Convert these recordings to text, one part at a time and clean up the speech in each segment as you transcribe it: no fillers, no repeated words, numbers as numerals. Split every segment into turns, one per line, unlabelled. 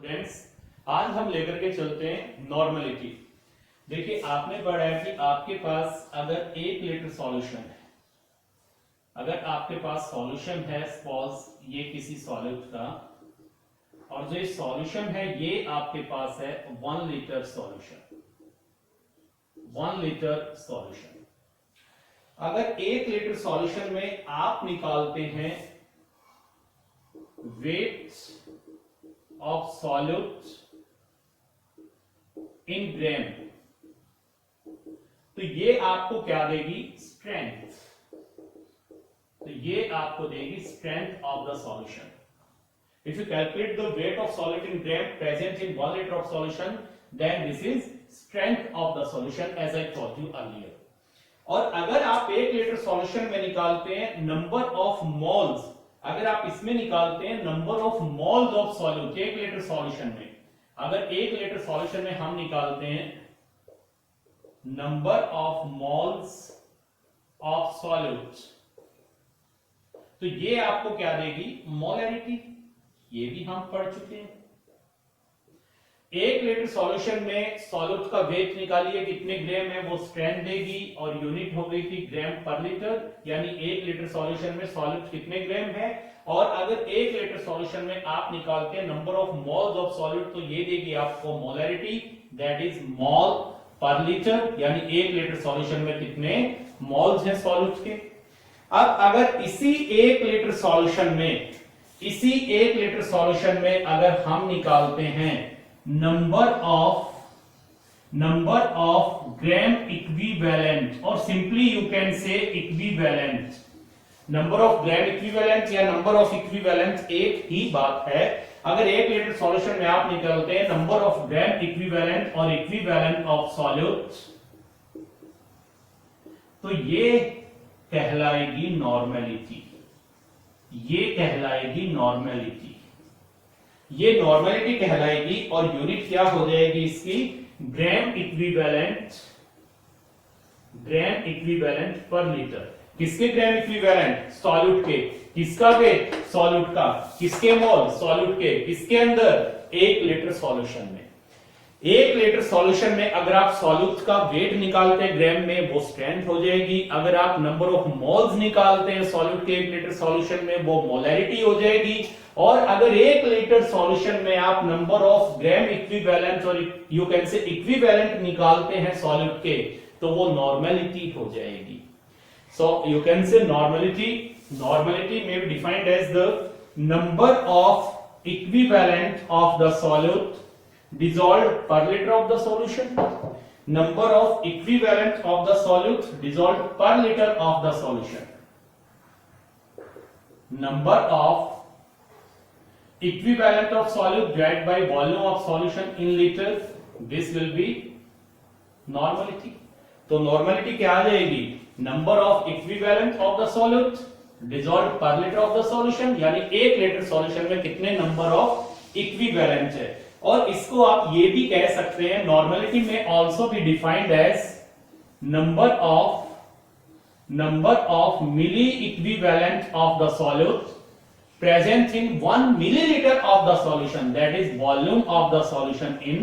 Students, आज हम लेकर के चलते हैं नॉर्मलिटी। देखिए, आपने पढ़ा है कि आपके पास अगर 1 लीटर सॉल्यूशन है, अगर आपके पास सॉल्यूशन है, सपोज ये किसी सॉल्यूट का, और जो सॉल्यूशन है ये आपके पास है 1 लीटर सॉल्यूशन, 1 लीटर सॉल्यूशन। अगर 1 लीटर सॉल्यूशन में आप निकालते हैं wait of solute in gram, तो ये आपको क्या देगी? स्ट्रेंथ। तो ये आपको देगी strength of the solution. If you calculate the weight of solute in gram present in 1 litre of solution, then this is strength of the solution as I told you earlier. और अगर आप 1 litre solution में निकालते हैं number of moles, अगर आप इसमें निकालते हैं number of moles of solute 1 litre solution में, अगर 1 लीटर सॉल्यूशन में हम निकालते हैं number of moles of solute, तो ये आपको क्या देगी? मोलैरिटी। ये भी हम पढ़ चुके हैं। 1 लीटर सॉल्यूशन में सॉल्यूट का वेट निकालिए कितने ग्राम है, वो स्ट्रेंथ देगी, और यूनिट हो गई थी ग्राम पर लीटर, यानी 1 लीटर सॉल्यूशन में सॉल्यूट कितने ग्राम है। और अगर 1 लीटर सॉल्यूशन में आप निकालते हैं number of moles of solute, तो ये देगी आपको मोलैरिटी, दैट इज मोल पर लीटर, यानी 1 लीटर सॉल्यूशन में कितने मोल्स हैं सॉल्यूट के। अब अगर इसी 1 लीटर सॉल्यूशन में, इसी 1 लीटर सॉल्यूशन में अगर हम निकालते हैं नंबर ऑफ ग्राम इक्विवेलेंट, और सिंपली यू कैन से equivalent, number of gram equivalent या नंबर ऑफ इक्विवेलेंट एक ही बात है। अगर 1 लीटर सॉल्यूशन में आप निकालते हैं नंबर ऑफ ग्राम इक्विवेलेंट और इक्विवेलेंट ऑफ सॉल्यूट, तो ये कहलाएगी नॉर्मेलिटी। ये कहलाएगी नॉर्मेलिटी, ये नॉर्मेलिटी कहलाएगी। और यूनिट क्या हो जाएगी इसकी? ग्राम इक्विवेलेंट पर लीटर। किसके ग्राम इक्विवेलेंट? सॉल्यूट के। किसका वेट? सॉल्यूट का। किसके मोल? सॉल्यूट के। किसके अंदर? 1 लीटर सॉल्यूशन में। 1 लीटर सॉल्यूशन में अगर आप सॉल्यूट का वेट निकालते हैं ग्राम में, वो स्ट्रेंथ हो जाएगी। अगर आप नंबर ऑफ मोल्स निकालते हैं सॉल्यूट के 1 लीटर सॉल्यूशन में, वो मोलैरिटी हो जाएगी। और अगर 1 लीटर सॉल्यूशन में आप नंबर ऑफ ग्राम इक्विवेलेंट और यू कैन से इक्विवेलेंट निकालते हैं सॉल्यूट के, तो वो नॉर्मेलिटी हो जाएगी। सो यू कैन से normality may be defined as the number of equivalent of the solute dissolved per liter of the solution, number of equivalent of the solute dissolved per liter of the solution, number of equivalent of solute divided by volume of solution in liters, this will be normality। तो normality क्या आ जाएगी? Number of equivalent of the solute dissolved पर litre of the solution, यानी 1 litre solution में कितने number of equivalent है। और इसको आप ये भी कह सकते हैं, नॉर्मेलिटी में also be defined as number of milliequivalent of the solute present in 1 milliliter of the solution, that is volume of the solution in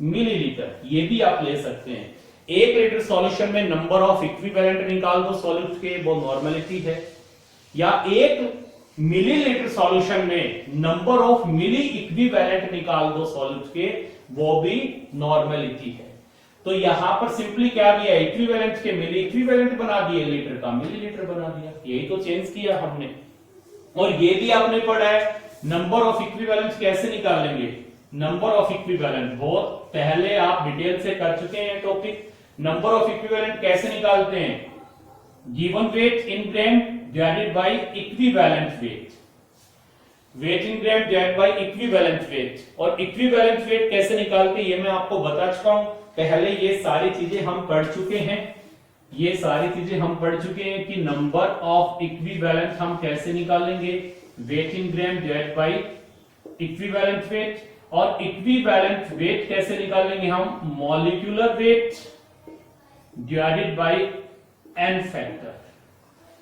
milliliter। ये भी आप ले सकते हैं। 1 लीटर सॉल्यूशन में नंबर ऑफ इक्विवेलेंट निकाल दो सॉल्यूट के, वो नॉर्मेलिटी है। या 1 मिलीलीटर सॉल्यूशन में नंबर ऑफ मिली इक्विवेलेंट निकाल दो सॉल्यूट के, वो भी नॉर्मेलिटी है। तो यहां पर सिंपली क्या दिया? इक्विवेलेंट के मिली इक्विवेलेंट बना दिए, लीटर का मिलीलीटर बना दिया। यही तो चेंज किया हमने। और ये भी आपने पढ़ा है नंबर ऑफ इक्विवेलेंट कैसे निकालेंगे। नंबर ऑफ इक्विवेलेंट बहुत पहले आप डिटेल से कर चुके हैं टॉपिक। नंबर ऑफ इक्विवेलेंट कैसे निकालते हैं? Given weight in gram divided by equivalent weight, weight in gram divided by equivalent weight. और इक्विवेलेंट वेट कैसे निकालते हैं ये मैं आपको बता चुका हूं पहले। ये सारी चीजें हम पढ़ चुके हैं, ये सारी चीजें हम पढ़ चुके हैं कि नंबर ऑफ इक्विवेलेंट हम कैसे निकालेंगे। Weight in gram divided by equivalent weight. और इक्विवेलेंट वेट कैसे निकालेंगे हम? Molecular weight divided by n factor.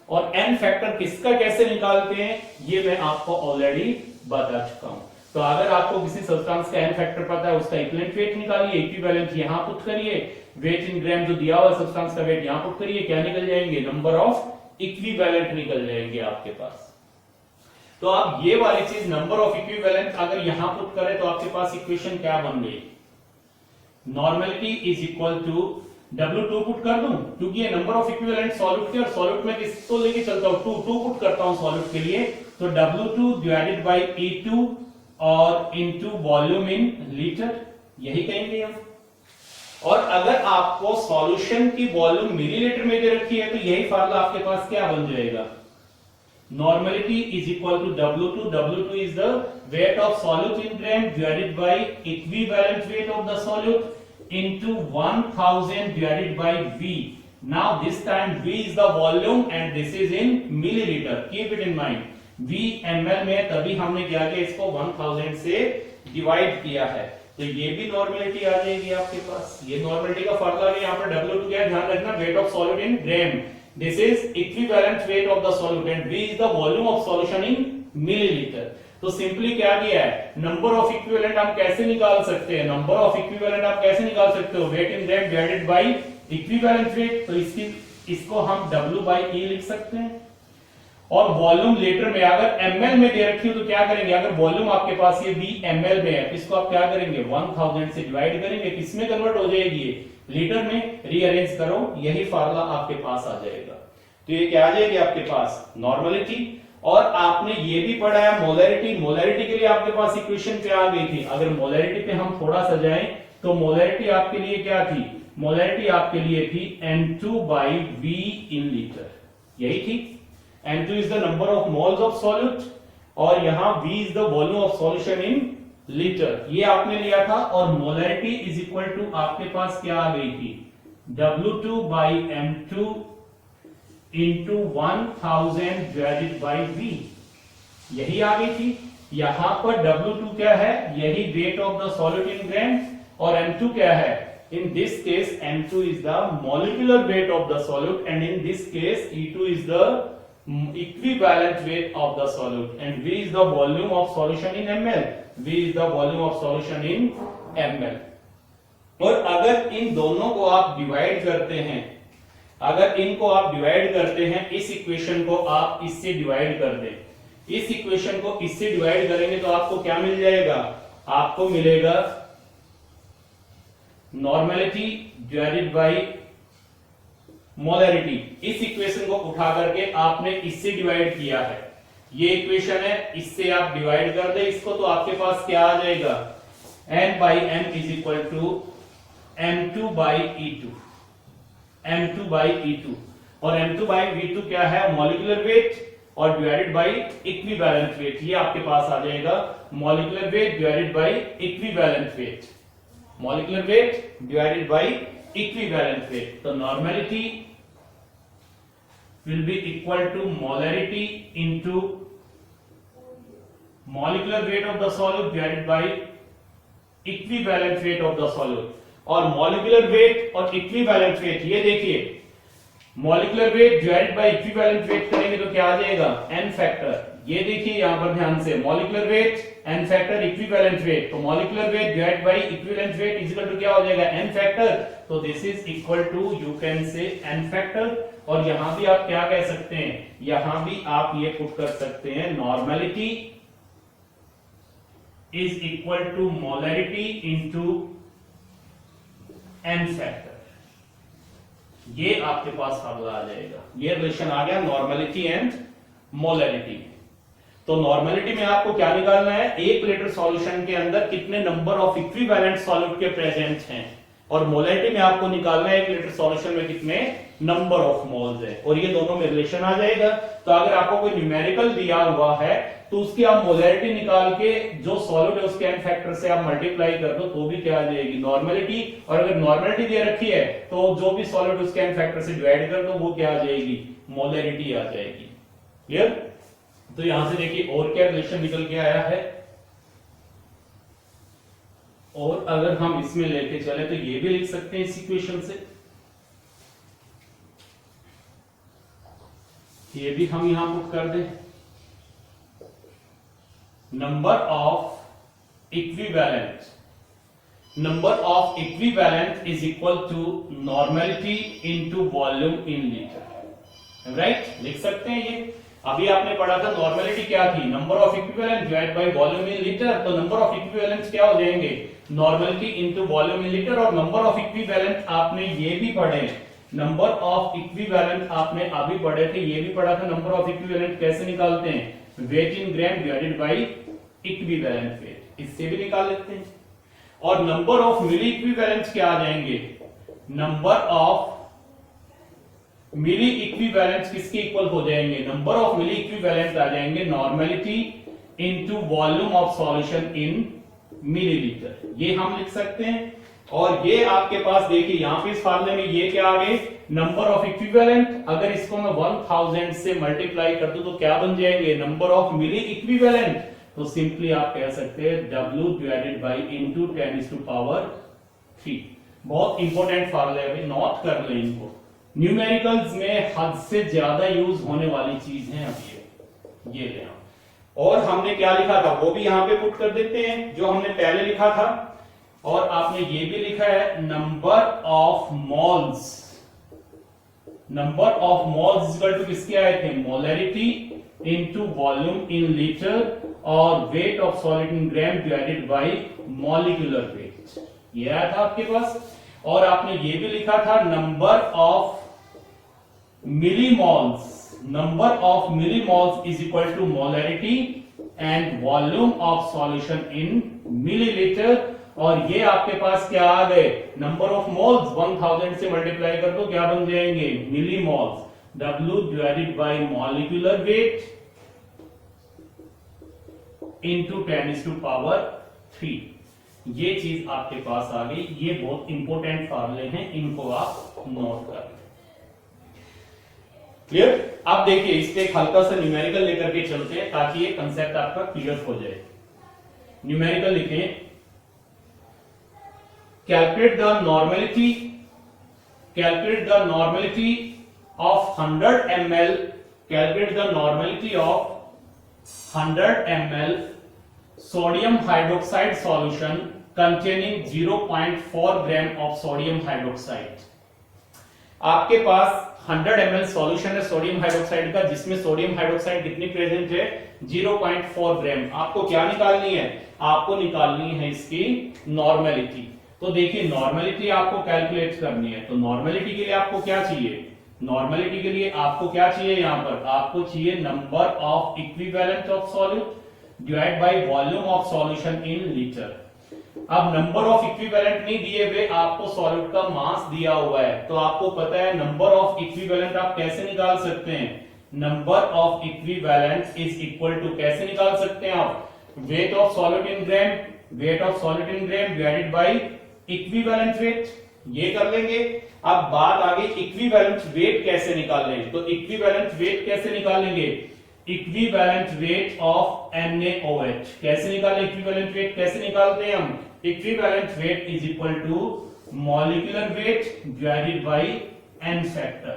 और एन फैक्टर किसका कैसे निकालते हैं ये मैं आपको ऑलरेडी बता चुका हूं। तो अगर आपको किसी सब्सटेंस का एन फैक्टर पता है, उसका इक्विवेलेंट वेट निकालिए, इक्विवेलेंट यहां पुट करिए, वेट इन ग्राम जो दिया हुआ सब्सटेंस का वेट यहां पुट करिए, क्या निकल जाएंगे, नंबर ऑफ इक्विवेलेंट निकल जाएंगे आपके पास। तो आप ये वाली चीज नंबर ऑफ इक्विवेलेंट अगर यहां पुट करें तो आपके पास इक्वेशन क्या बन गई, normality is equal to W2 put कर दूं, क्योंकि ये नंबर ऑफ इक्विवेलेंट सॉल्यूट के, और सॉल्यूट में किसको लेके चलता हूं, 2 पुट करता हूं सॉल्यूट के लिए, तो W2 डिवाइडेड बाय E2 और इनटू वॉल्यूम इन लीटर, यही कहेंगे हम। और अगर आपको सॉल्यूशन की वॉल्यूम मिलीलीटर में दे रखी है तो यही फार्मूला आपके पास क्या बन जाएगा, normality is equal to W2, W2 is the weight of solute in gram divided by equivalent weight of the solute into 1000 divided by V. Now this time V is the volume and this is in milliliter. Keep it in mind. V ml में तभी हमने क्या किया, इसको 1000 से divide किया है, तो ये भी नॉर्मेलिटी आ जाएगी आपके पास। ये नॉर्मेलिटी का फार्मूला है, यहाँ पर W2 क्या है, ध्यान रखना, wait of solute in gram, this is equivalent weight of the solute and V is the volume of solution in millilitre. तो सिंपली क्या किया है, नंबर ऑफ इक्विवेलेंट हम कैसे निकाल सकते हैं, नंबर ऑफ इक्विवेलेंट आप कैसे निकाल सकते हो, weight in gram divided by equivalent weight, तो इसको हम W बाई E लिख सकते हैं। और वॉल्यूम लीटर में अगर ml में दे रखी हो तो क्या करेंगे, अगर वॉल्यूम आपके पास ये V ml में है, इसको आप क्या करेंगे, 1000 से डिवाइड करेंगे, किसमें कन्वर्ट हो जाएगी, लीटर में, रीअरेंज करो, यही फार्मूला आपके पास आ जाएगा। तो ये क्या आ जाएगी आपके पास, नॉर्मेलिटी। और आपने ये भी पढ़ा है मोलैरिटी, मोलैरिटी के लिए आपके पास इक्वेशन क्या आ गई थी, अगर मोलैरिटी पे हम थोड़ा सा जाएं तो मोलैरिटी आपके लिए क्या थी, मोलैरिटी आपके लिए थी N2 by V in liter, यही थी। N2 is the number of moles of solute और यहां V is the volume of solution in liter, ये आपने लिया था। और मोलैरिटी इज इक्वल टू आपके पास क्या आ गई थी, W2 by M2 into 1000 divided by V, यही आ गई थी। यहां पर W2 क्या है, यही weight of the solute in gram, और M2 क्या है, in this case M2 is the molecular weight of the solute and in this case E2 is the equivalent weight of the solute and V is the volume of solution in ml, V is the volume of solution in ml। और अगर इन दोनों को आप divide करते हैं, अगर इनको आप डिवाइड करते हैं, इस इक्वेशन को आप इससे डिवाइड कर दें, इस इक्वेशन को इससे डिवाइड करेंगे तो आपको क्या मिल जाएगा, आपको मिलेगा नॉर्मेलिटी डिवाइडेड बाय मोलैरिटी। इस इक्वेशन को उठा करके आपने इससे डिवाइड किया है, ये इक्वेशन है, इससे आप डिवाइड कर दे इसको, तो आपके पास क्या आ जाएगा, n by m is equal to m2 by E2, M2 by E2, और M2 by V2 क्या है, मॉलिक्यूलर वेट और डिवाइडेड बाय इक्विवेलेंट वेट, ये आपके पास आ जाएगा molecular weight divided by equivalent weight, molecular weight divided by equivalent weight. तो normality will be equal to molarity into molecular weight of the solute divided by equivalent weight of the solute. और molecular weight और equivalent weight, ये देखिए molecular weight divided by equivalent weight करेंगे तो क्या आ जाएगा, n factor. ये देखिए यहां पर ध्यान से, molecular weight n factor equivalent weight, तो molecular weight divided by equivalent weight is equal to क्या हो जाएगा, n फैक्टर। तो this is equal to, you can say n factor. और यहां भी आप क्या कह सकते हैं, यहां भी आप ये पुट कर सकते हैं, normality is equal to molarity into n factor, ये आपके पास फार्मूला आ जाएगा। ये रिलेशन आ गया नॉर्मेलिटी एंड मोलैरिटी। तो नॉर्मेलिटी में आपको क्या निकालना है, 1 लीटर सॉल्यूशन के अंदर कितने नंबर ऑफ इक्विवेलेंट सॉल्यूट के प्रेजेंट हैं, और मोलैरिटी में आपको निकालना है 1 लीटर सॉल्यूशन में कितने नंबर ऑफ मोल्स है, और ये दोनों में रिलेशन आ जाएगा। तो अगर आपको कोई न्यूमेरिकल दिया हुआ है तो उसकी आप मोलैरिटी निकाल के जो सॉल्यूट है उसके n फैक्टर से आप मल्टीप्लाई कर दो तो भी क्या आ जाएगी, नॉर्मेलिटी। और अगर नॉर्मेलिटी दे रखी है तो जो भी सॉल्यूट उसके n फैक्टर से डिवाइड कर दो वो क्या आ जाएगी, मोलैरिटी आ जाएगी। क्लियर। तो यहां से देखिए और क्या रिलेशन निकल के आया है, और अगर हम इसमें लेके चले तो ये भी लिख सकते हैं इस इक्वेशन से, ये भी हम यहां पुट कर दें, number of equivalent, number of equivalent is equal to normality into volume in liter, right? लिख सकते हैं ये। अभी आपने पढ़ा था नॉर्मेलिटी क्या थी, number of equivalent divide by volume in litre, तो नंबर ऑफ इक्विवेलेंट क्या हो जाएंगे, normality into volume in litre. और नंबर ऑफ इक्विवेलेंट आपने ये भी पढ़े, नंबर ऑफ इक्विवेलेंट आपने अभी पढ़े थे, ये भी पढ़ा था नंबर ऑफ इक्विवेलेंट कैसे निकालते हैं, weight in gram divided by equivalent weight, इससे भी निकाल लेते हैं। और नंबर ऑफ मिली इक्विवेलेंट क्या आ जाएंगे, नंबर ऑफ मिली इक्विवेलेंट किसके इक्वल हो जाएंगे, नंबर ऑफ मिली इक्विवेलेंट आ जाएंगे normality into volume of solution in millilitre, ये हम लिख सकते हैं। और ये आपके पास देखिए यहां पे इस फार्मूले में ये क्या आ गए, नंबर ऑफ इक्विवेलेंट, अगर इसको मैं 1000 से मल्टीप्लाई कर दूं तो क्या बन जाएंगे, नंबर ऑफ मिली इक्विवेलेंट, तो सिंपली आप कह सकते हैं W डिवाइडेड बाय इनटू 10⁻³ बहुत इंपॉर्टेंट फार्मूला है, नोट कर लें इनको, न्यूमेरिकल्स में हद से ज्यादा यूज होने वाली चीज है अब ये ले। और हमने क्या लिखा था वो भी यहां पे पुट कर देते हैं जो हमने पहले लिखा था, और आपने ये भी लिखा है number of moles, number of moles equal to किसके आए थे, molarity into volume in litre और weight of solid in gram divided by molecular weight, ये आया था आपके पास। और आपने ये भी लिखा था number of millimoles, number of millimoles is equal to molarity and volume of solution in millilitre. और ये आपके पास क्या आ गए, नंबर ऑफ मोल्स 1000 से मल्टीप्लाई कर दो क्या बन जाएंगे, millimoles, W divided by molecular weight into 10⁻³, ये चीज आपके पास आ गई। ये बहुत इंपॉर्टेंट फार्मूले हैं, इनको आप नोट कर लें। क्लियर? अब देखिए इस पे एक हल्का सा न्यूमेरिकल लेकर के चलते हैं ताकि ये कंसेप्ट आपका क्लियर हो जाए। न्यूमेरिकल लिखें, calculate the normality of 100 ml, calculate the normality of 100 ml sodium hydroxide solution containing 0.4 gram of sodium hydroxide। आपके पास 100 ml सॉल्यूशन है सोडियम हाइड्रोक्साइड का, जिसमें सोडियम हाइड्रोक्साइड कितनी प्रेजेंट है, 0.4 ग्राम। आपको क्या निकालनी है, आपको निकालनी है इसकी नॉर्मेलिटी। तो देखिए नॉर्मेलिटी आपको कैलकुलेट करनी है, तो नॉर्मेलिटी के लिए आपको क्या चाहिए, नॉर्मेलिटी के लिए आपको क्या चाहिए, यहां पर आपको चाहिए number of equivalent of solute divide by volume of solution in litre. अब नंबर ऑफ इक्विवेलेंट नहीं दिए हुए, आपको सॉल्यूट का मास दिया हुआ है, तो आपको पता है नंबर ऑफ इक्विवेलेंट आप कैसे निकाल सकते हैं, number of equivalent is equal to कैसे निकाल सकते हैं आप, weight of solute in gram, weight of solute in gram divided by equivalent weight, ये कर लेंगे। अब बात आ गई इक्विवेलेंट वेट कैसे निकालें, तो इक्विवेलेंट वेट कैसे निकालेंगे, इक्विवेलेंट वेट ऑफ NaOH कैसे निकालें, इक्विवेलेंट वेट कैसे निकालते हैं हम, equivalent weight is equal to molecular weight divided by n factor.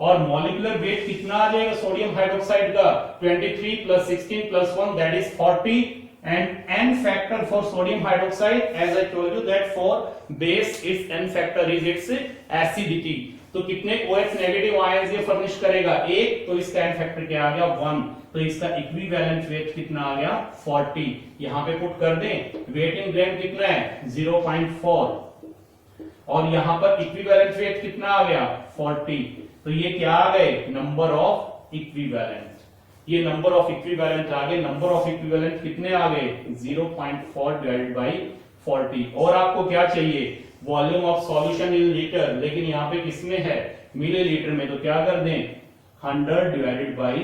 और मॉलिक्यूलर वेट कितना आ जाएगा सोडियम हाइड्रोक्साइड का, 23 + 16 + 1 that is 40, and n factor for sodium hydroxide, as I told you that for base its n factor is its acidity। तो कितने OH negative ions ये furnish करेगा, एक, तो इसका n फैक्टर क्या आ गया 1, तो इसका इक्विवेलेंट वेट कितना आ गया 40। यहां पे पुट कर दें, वेट इन ग्राम कितना है 0.4, और यहां पर इक्विवेलेंट वेट कितना आ गया 40, तो ये क्या आ गए नंबर ऑफ इक्विवेलेंट, ये नंबर ऑफ इक्विवेलेंट आ गए। नंबर ऑफ इक्विवेलेंट कितने आ गए 0.4 डिवाइडेड बाय 40। और आपको क्या चाहिए, volume of solution in litre, लेकिन यहाँ पे किसमें है मिलीलीटर में, तो क्या कर दें 100 डिवाइडेड बाय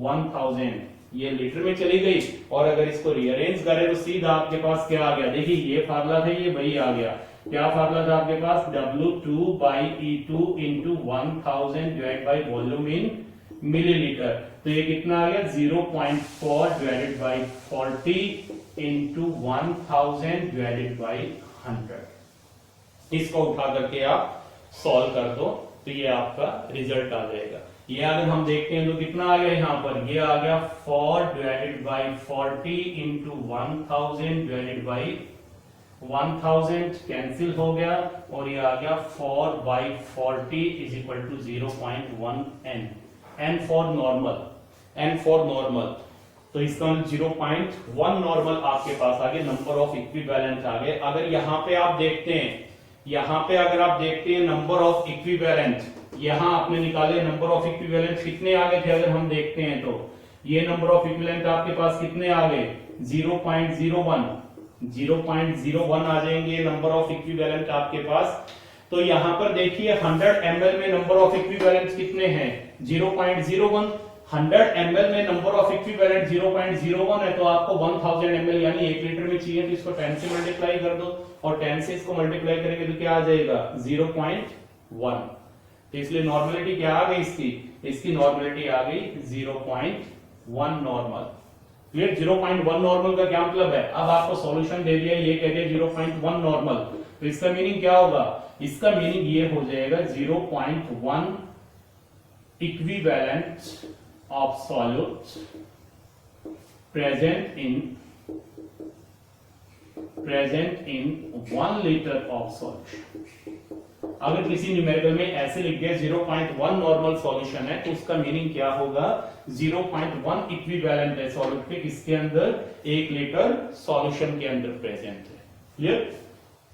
1000, ये लीटर में चली गई। और अगर इसको रीअरेंज करें तो सीधा आपके पास क्या आ गया, देखिए ये फार्मूला था, ये वही आ गया। क्या फार्मूला था आपके पास, W2/E2 into 1000 divide by volume in millilitre, तो ये कितना आ गया 0.4 divided by 40 into 1000 divided bye 100। इसको उठा करके आप सॉल्व कर दो तो ये आपका रिजल्ट आ जाएगा। ये अगर हम देखते हैं तो कितना आ गया यहाँ पर, ये आ गया 4 divided by 40 into 1000 divided by 1000 cancel हो गया, और ये आ गया 4 by 40 is equal to 0.1 n, n for normal, n for normal. तो इसका 0.1 नॉर्मल आपके पास आ गया, नंबर ऑफ इक्विवेलेंट आ गए। अगर यहाँ पे आप देखते हैं, यहाँ पे अगर आप देखते हैं नंबर ऑफ इक्विवेलेंट, यहाँ आपने निकाले नंबर ऑफ इक्विवेलेंट कितने आ गए थे, अगर हम देखते हैं तो ये नंबर ऑफ इक्विवेलेंट आपके पास कितने आ गए, 0.01 आ जाएंगे नंबर ऑफ इक्विवेलेंट आपके पास। तो यहाँ पर देखिए 100 ml में नंबर ऑफ इक्विवेलेंट कितने हैं, 0.01। 100 ml में नंबर ऑफ इक्विवेलेंट 0.01 है, तो आपको 1000 ml यानी 1 लीटर में चाहिए, तो इसको 10 से मल्टीप्लाई कर दो, और 10 से इसको मल्टीप्लाई करेंगे तो क्या आ जाएगा, 0.1। तो इसलिए नॉर्मलिटी क्या आ गई इसकी नॉर्मलिटी आ गई 0.1 नॉर्मल। क्लियर? 0.1 नॉर्मल का क्या मतलब है, अब आपको सॉल्यूशन दे दिया, ये कह दिया 0.1 नॉर्मल, तो इसका मीनिंग क्या होगा, इसका मीनिंग ये हो जाएगा 0.1 equivalent of solute present in 1 litre of solution. अगर किसी न्यूमेरिकल में ऐसे लिख दिया 0.1 नॉर्मल सॉल्यूशन है, तो उसका मीनिंग क्या होगा, 0.1 इक्विवेलेंट है सॉल्यूट के किसके अंदर, 1 लीटर सॉल्यूशन के अंदर प्रेजेंट है। क्लियर?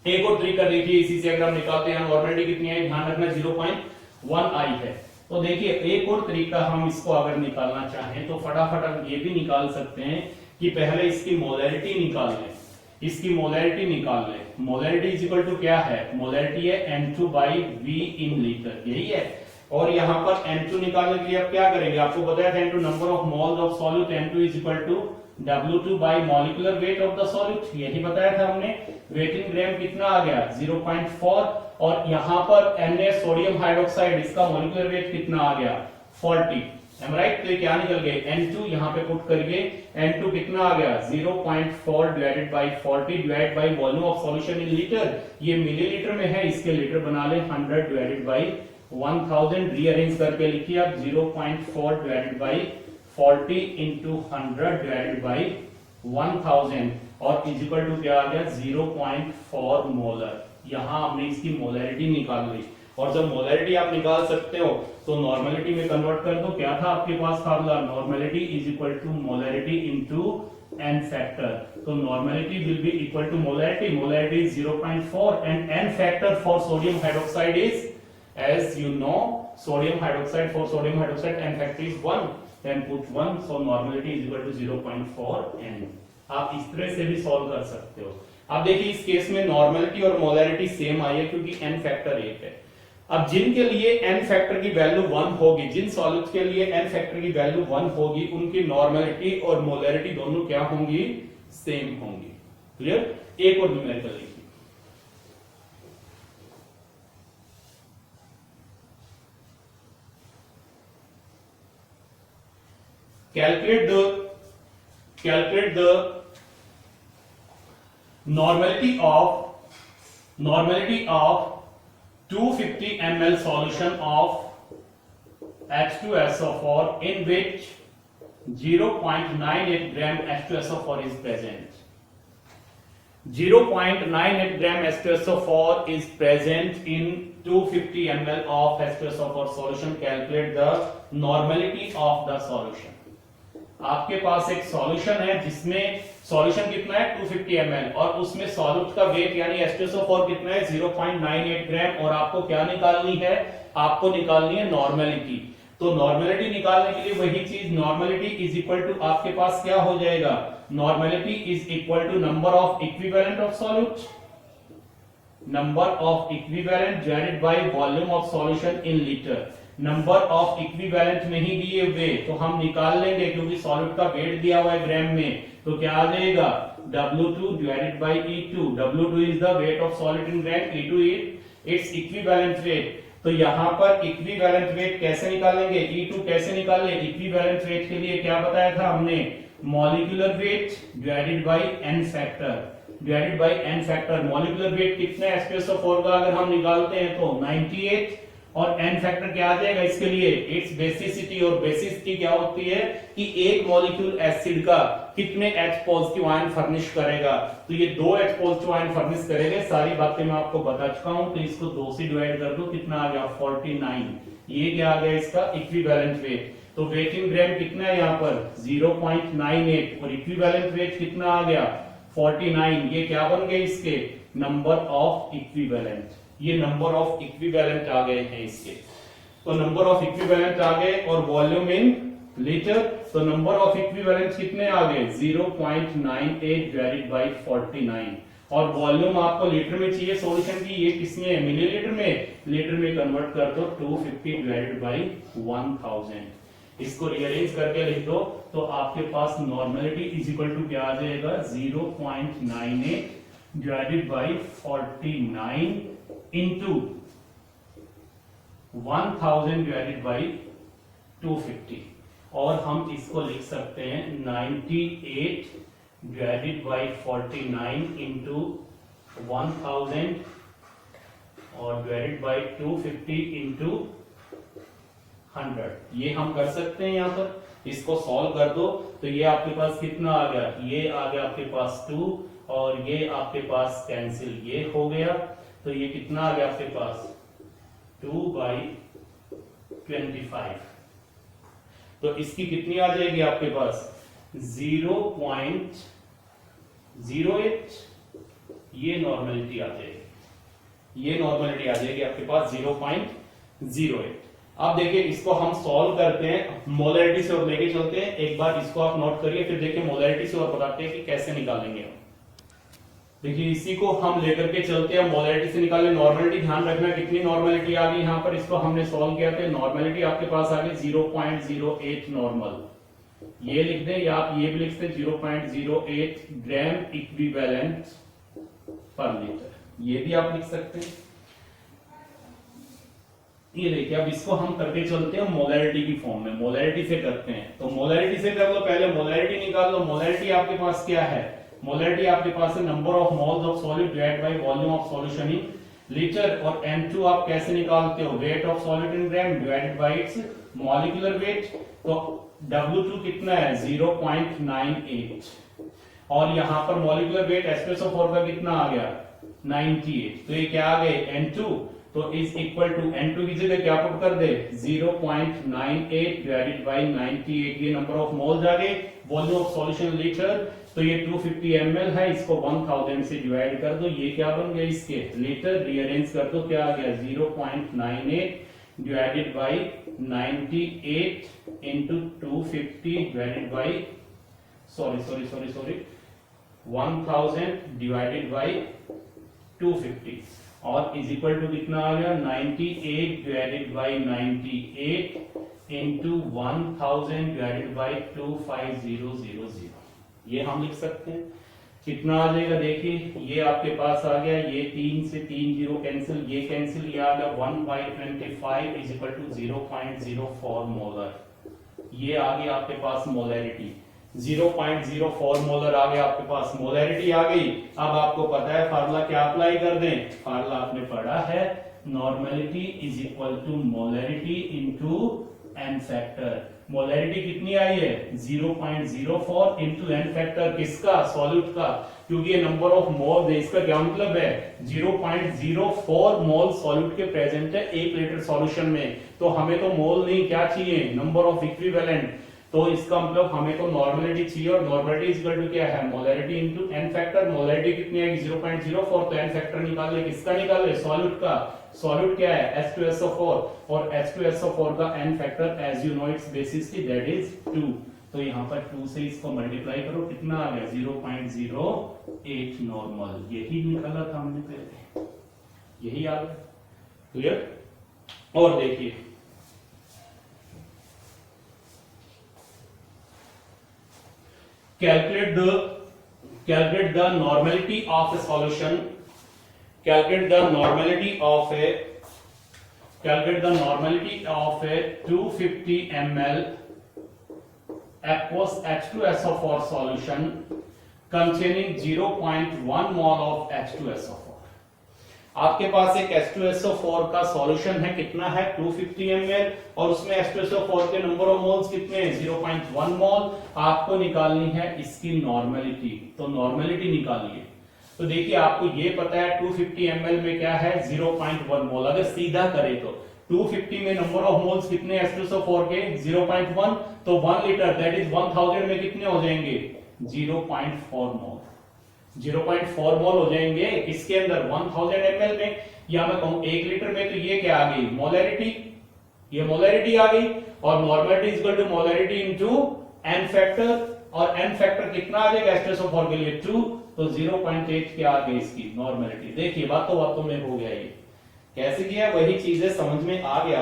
एक और तरीका देखिए, इसी से अगर हम निकालते हैं, नॉर्मलिटी कितनी है, ध्यान रखना 0.1 आई है। तो देखिए एक और तरीका, हम इसको अगर निकालना चाहें तो फटाफट हम ये भी निकाल सकते हैं कि पहले इसकी मोलैरिटी निकाल लें, इसकी मोलैरिटी निकाल लें। मोलैरिटी इज इक्वल टू क्या है, मोलैरिटी है N2 by V in litre, यही है। और यहाँ पर N2 निकालने के लिए आप क्या करेंगे, आपको बताया था N2 number of moles of solute, N2 is equal to W2 by molecular weight of the solute, यही बताया था हमने। वेट इन ग्राम कितना आ गया, 0.4, और यहाँ पर Na सोडियम हाइड्रोक्साइड, इसका मॉलिक्यूलर वेट कितना आ गया, 40, एम राइट। तो ये क्या निकल गए, N2 यहाँ पे पुट करिए, N2 कितना आ गया, 0.4 divided by 40 divide by volume of solution in litre, ये मिलीलीटर में है, इसके लीटर बना ले, 100 डिवाइडेड बाई 1000, रीअरेंज करके लिखिए आप, 0.4 divided by 40 into 100 divided by 1000, और इज इक्वल टू क्या आ गया, 0.4 मोलर। यहां हमने इसकी मोलैरिटी निकाल ली, और जब मोलैरिटी आप निकाल सकते हो तो नॉर्मलिटी में कन्वर्ट कर दो। क्या था आपके पास formula, normality is equal to molarity into n factor. तो normality will be equal to molarity, molarity is 0.4 and n factor for sodium hydroxide is, as you know, sodium hydroxide, for sodium hydroxide n factor is 1, then put 1, so normality is equal to 0.4 n। आप इस तरह से भी solve कर सकते हो। अब देखिए इस केस में नॉर्मलिटी और मोलैरिटी सेम आई है क्योंकि n फैक्टर 1 है। अब जिनके लिए n फैक्टर की वैल्यू 1 होगी, जिन सॉल्यूट्स के लिए n फैक्टर की वैल्यू 1 होगी, उनकी नॉर्मलिटी और मोलैरिटी दोनों क्या होंगी, सेम होंगी। क्लियर? एक और न्यूमेरिकल लिखिए, calculate the normality of 250 ml solution of H2SO4 in which 0.98 gram H2SO4 is present. 0.98 gram H2SO4 is present in 250 ml of H2SO4 solution. Calculate the normality of the solution. आपके पास एक solution है जिसमें solution कितना है 250 ml, और उसमें solute का wait यानी H2SO4 कितना है 0.98 ग्राम, और आपको क्या निकालनी है, आपको निकालनी है नॉर्मलिटी। तो नॉर्मलिटी निकालने के लिए वही चीज, नॉर्मलिटी इज इक्वल टू आपके पास क्या हो जाएगा, normality is equal to number of equivalent of solute, number of equivalent divided by volume of solution in litre. Number of equivalent नहीं दिए हुए तो हम निकाल लेंगे, क्योंकि सॉल्यूट का वेट दिया हुआ है ग्राम में, तो क्या आ जाएगा, W2 divided by E2। W2 is the weight of solid in gram, E2 is its equivalent weight. तो यहां पर इक्विवेलेंट वेट कैसे निकालेंगे, E2 कैसे निकालें, इक्विवेलेंट वेट के लिए क्या बताया था हमने, molecular weight divided by n factor, molecular weight कितना है H2SO4 का, अगर हम निकालते हैं तो 98, और n फैक्टर क्या आ जाएगा इसके लिए, इट्स बेसिसिटी, और बेसिसिटी क्या होती है कि एक मॉलिक्यूल एसिड का कितने H पॉजिटिव आयन फर्निश करेगा, तो ये 2 H पॉजिटिव आयन फर्निश करेंगे, सारी बातें मैं आपको बता चुका हूं। तो इसको 2 से डिवाइड कर दो, कितना आ गया 49, ये क्या आ गया इसका इक्विवेलेंट वेट। तो वेट इन ग्राम कितना है यहाँ पर 0.98, और इक्विवेलेंट वेट कितना आ गया 49, ये क्या बन गए इसके नंबर ऑफ इक्विवेलेंट, ये नंबर ऑफ इक्विवेलेंट आ गए हैं इसके। तो नंबर ऑफ इक्विवेलेंट आ गए, और वॉल्यूम इन लीटर, तो नंबर ऑफ इक्विवेलेंट कितने आ गए 0.98 डिवाइडेड बाय 49, और वॉल्यूम आपको लीटर में चाहिए सॉल्यूशन की, ये किसमें है मिलीलीटर में, लीटर में कन्वर्ट कर दो 250 डिवाइडेड बाय 1000, इसको रीअरेंज करके लिख दो, तो आपके पास नॉर्मेलिटी इज इक्वल टू क्या आ जाएगा 0.98 divided by 49 into 1000 divided by 250, और हम इसको लिख सकते हैं 98 डिवाइडेड बाय 49 इंटू 1000 और डिवाइडेड बाय 250 इंटू 100, ये हम कर सकते हैं यहाँ पर। इसको सॉल्व कर दो तो ये आपके पास कितना आ गया, ये आ गया आपके पास 2, और ये आपके पास कैंसिल ये हो गया, तो ये कितना आ गया आपके पास 2/25, तो इसकी कितनी आ जाएगी आपके पास 0.08, ये नॉर्मेलिटी आ जाएगी, ये नॉर्मेलिटी आ जाएगी आपके पास 0.08। अब देखिए इसको हम सॉल्व करते हैं, मोलैरिटी से और लेके चलते हैं, एक बार इसको आप नोट करिए, फिर देखिए मोलैरिटी से और बताते हैं कि कैसे निकालेंगे हम। देखिए इसी को हम लेकर के चलते हैं, मोलैरिटी से निकाले, नॉर्मेलिटी ध्यान रखना कितनी नॉर्मेलिटी आ गई यहाँ पर, इसको हमने सॉल्व किया था, नॉर्मेलिटी आपके पास आ गई 0.08 नॉर्मल, ये लिख दें या आप ये भी लिख सकते 0.08 ग्राम इक्विवेलेंट पर लीटर, ये भी आप लिख सकते हैं। ये देखिए अब इसको हम करके चलते हैं मोलैरिटी की फॉर्म में, मोलैरिटी से करते हैं, तो मोलैरिटी से कर लो, पहले मोलैरिटी निकाल लो। मोलैरिटी आपके पास क्या है, मोलैरिटी आपके पास है number of moles of solid divided by volume of solution in litre, और N2 आप कैसे निकालते हो, wait of solid in gram divided bye it's molecular weight, तो W2 कितना है 0.98, और यहां पर मॉलिक्यूलर वेट H2SO4 का कितना आ गया 98, तो ये क्या आ गए N2, तो इज इक्वल टू N2 की जगह क्या पुट कर दे 0.98 डिवाइडेड बाय 98, ये नंबर ऑफ मोल्स आ गए, वॉल्यूम ऑफ सॉल्यूशन लीटर, तो ये 250 ml है, इसको 1000 से डिवाइड कर दो, ये क्या बन गया इसके लीटर, रीअरेंज कर दो, क्या आ गया 0.98 divided by 98 into 250 divided by 1000 divided by 250, और इज इक्वल टू कितना आ गया 98 divided by 98 into 1000 divided bye 25000, ये हम लिख सकते हैं। कितना आ जाएगा देखिए, ये आपके पास आ गया, ये 3 से 3 जीरो कैंसिल, ये कैंसिल, ये आ गया 1/25 इज इक्वल टू 0.04 मोलर, ये आ गया आपके पास मोलैरिटी, 0.04 मोलर आ गया आपके पास, मोलैरिटी आ गई। अब आपको पता है फार्मूला क्या अप्लाई कर दें, फार्मूला आपने पढ़ा है, normality is equal to molarity into n factor. Molarity कितनी आई है 0.04 इंटू एन फैक्टर, किसका सॉल्यूट का, क्योंकि ये नंबर ऑफ मोल्स है, इसका क्या मतलब है 0.04 मोल सॉल्यूट के प्रेजेंट है 1 लीटर सॉल्यूशन में, तो हमें तो मोल नहीं, क्या चाहिए नंबर ऑफ इक्विवेलेंट, तो इसका मतलब हमें तो नॉर्मेलिटी चाहिए, और नॉर्मेलिटी इज इक्वल टू क्या है molarity into n factor, molarity कितनी आएगी 0.04, तो एन फैक्टर निकाल ले, किसका निकाल ले सॉल्यूट का, सॉल्यूट क्या है H2SO4, और H2SO4 का n factor as you know its basis that is 2, तो यहाँ पर 2 से इसको मल्टीप्लाई करो, कितना आ गया 0.08 नॉर्मल, यही निकाला था हमने पहले, यही आ गया, क्लियर। और देखिए calculate the normality of a solution, calculate the normality of a 250 ml aqueous H2SO4 solution containing 0.1 mol of H2SO4। आपके पास एक H2SO4 का सॉल्यूशन है, कितना है 250 ml, और उसमें H2SO4 के नंबर ऑफ मोल्स कितने हैं 0.1 मोल। आपको निकालनी है इसकी नॉर्मेलिटी, तो नॉर्मेलिटी निकालिए। तो देखिए आपको ये पता है 250 ml में क्या है 0.1 मोल। अगर सीधा करें तो 250 में नंबर ऑफ मोल्स कितने H2SO4 के 0.1, तो 1 लीटर दैट इज 1000 में कितने हो जाएंगे 0.4 मोल। 0.4 मोल हो जाएंगे इसके अंदर 1000 ml में, या मैं कहूं 1 लीटर में, तो ये क्या आ गई मोलैरिटी, ये मोलैरिटी आ गई। और normality is equal to molarity into n factor, और n फैक्टर कितना आ जाएगा H2SO4 के लिए 2, तो 0.8 क्या आ गई इसकी नॉर्मेलिटी। देखिए बातों बातों में हो गया ये, कैसे किया वही चीजें समझ में आ गया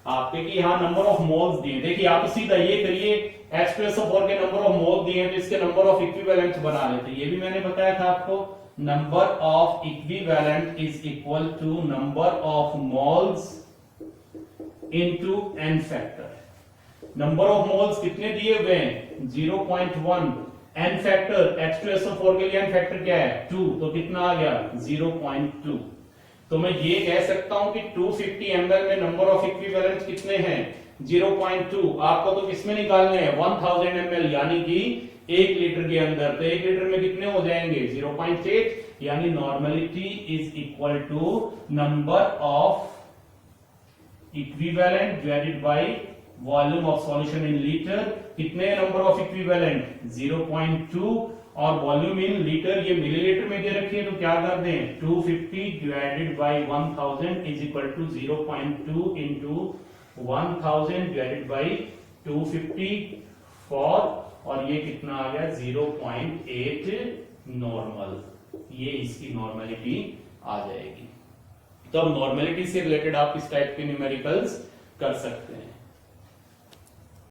आपके कि यहां नंबर ऑफ मोल्स दिए। देखिए आप सीधा ये करिए H2SO4 के नंबर ऑफ मोल दिए तो इसके नंबर ऑफ इक्विवेलेंट बना लेते, ये भी मैंने बताया था आपको। Number of equivalent is equal to number of moles into n factor. Number of moles कितने दिए हुए हैं 0.1, n फैक्टर H2SO4 के लिए n फैक्टर क्या है 2, तो कितना आ गया 0.2। तो मैं ये कह सकता हूं कि 250 ml में नंबर ऑफ इक्विवेलेंट कितने हैं 0.2। आपको तो किसमें निकालने हैं 1000 ml, यानी कि 1 लीटर के अंदर, तो 1 लीटर में कितने हो जाएंगे 0.8, यानी normality is equal to number of equivalent divided by volume of solution in litre. कितने नंबर ऑफ इक्विवेलेंट 0.2, और वॉल्यूम इन लीटर ये मिलीलीटर में दे रखी है, तो क्या कर दें 250 divided by 1000 is equal to 0.2 into 1000 divided by 250 four, और ये कितना आ गया 0.8 नॉर्मल, ये इसकी नॉर्मेलिटी आ जाएगी। तो अब नॉर्मेलिटी से रिलेटेड आप इस टाइप के न्यूमेरिकल्स कर सकते हैं।